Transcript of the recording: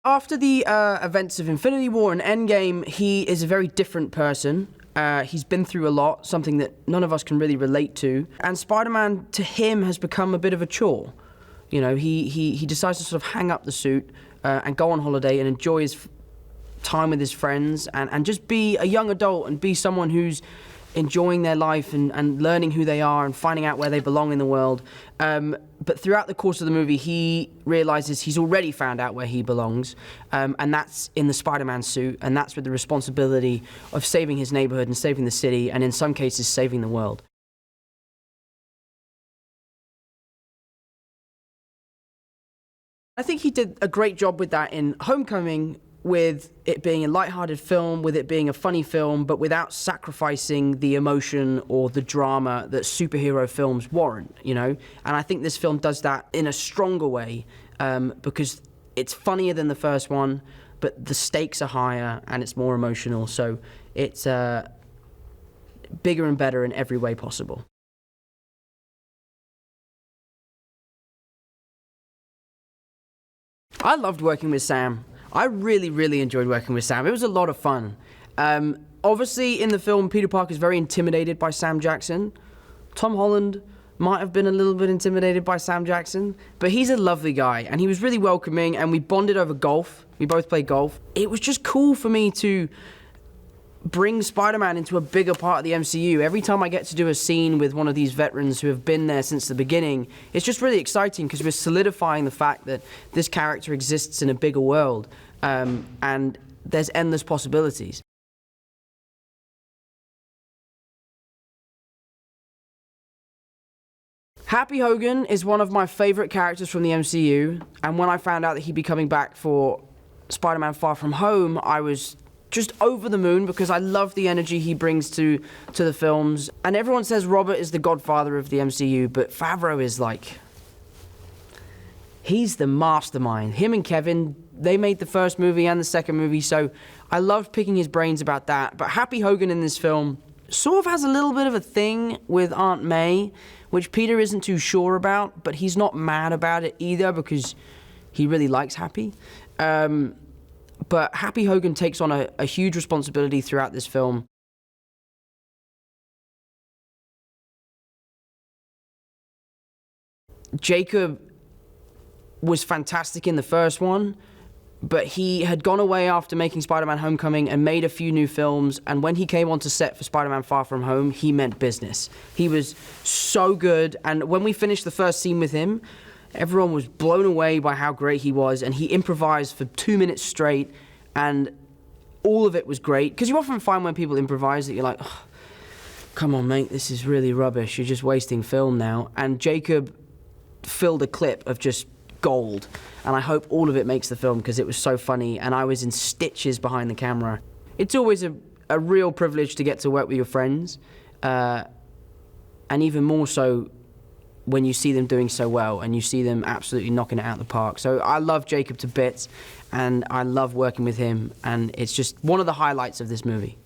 After the events of Infinity War and Endgame, he is a very different person. He's been through a lot, something that none of us can really relate to. And Spider-Man, to him, has become a bit of a chore. You know, he decides to sort of hang up the suit and go on holiday and enjoy his time with his friends and just be a young adult and be someone who's enjoying their life and learning who they are and finding out where they belong in the world. But throughout the course of the movie, he realizes he's already found out where he belongs, and that's in the Spider-Man suit, and that's with the responsibility of saving his neighborhood and saving the city, and in some cases, saving the world. I think he did a great job with that in Homecoming, with it being a lighthearted film, with it being a funny film, but without sacrificing the emotion or the drama that superhero films warrant, you know? And I think this film does that in a stronger way, because it's funnier than the first one, but the stakes are higher and it's more emotional, so it's bigger and better in every way possible. I loved working with Sam. I really, really enjoyed working with Sam. It was a lot of fun. Obviously, in the film, Peter Parker is very intimidated by Sam Jackson. Tom Holland might have been a little bit intimidated by Sam Jackson, but he's a lovely guy, and he was really welcoming, and we bonded over golf. We both played golf. It was just cool for me to bring Spider-Man into a bigger part of the MCU. Every time I get to do a scene with one of these veterans who have been there since the beginning, it's just really exciting because we're solidifying the fact that this character exists in a bigger world, and there's endless possibilities. Happy Hogan is one of my favorite characters from the MCU, and when I found out that he'd be coming back for Spider-Man Far From Home, I was just over the moon because I love the energy he brings to the films. And everyone says Robert is the godfather of the MCU, but Favreau is like, he's the mastermind. Him and Kevin, they made the first movie and the second movie, so I loved picking his brains about that. But Happy Hogan in this film sort of has a little bit of a thing with Aunt May, which Peter isn't too sure about, but he's not mad about it either because he really likes Happy. But Happy Hogan takes on a huge responsibility throughout this film. Jacob was fantastic in the first one, but he had gone away after making Spider-Man Homecoming and made a few new films, and when he came onto set for Spider-Man Far From Home, he meant business. He was so good, and when we finished the first scene with him, everyone was blown away by how great he was, and he improvised for 2 minutes straight, and all of it was great. Because you often find when people improvise that you're like, oh, come on, mate, this is really rubbish. You're just wasting film now. And Jacob filled a clip of just gold, and I hope all of it makes the film because it was so funny, and I was in stitches behind the camera. It's always a real privilege to get to work with your friends, and even more so when you see them doing so well and you see them absolutely knocking it out of the park. So I love Jacob to bits, and I love working with him, and it's just one of the highlights of this movie.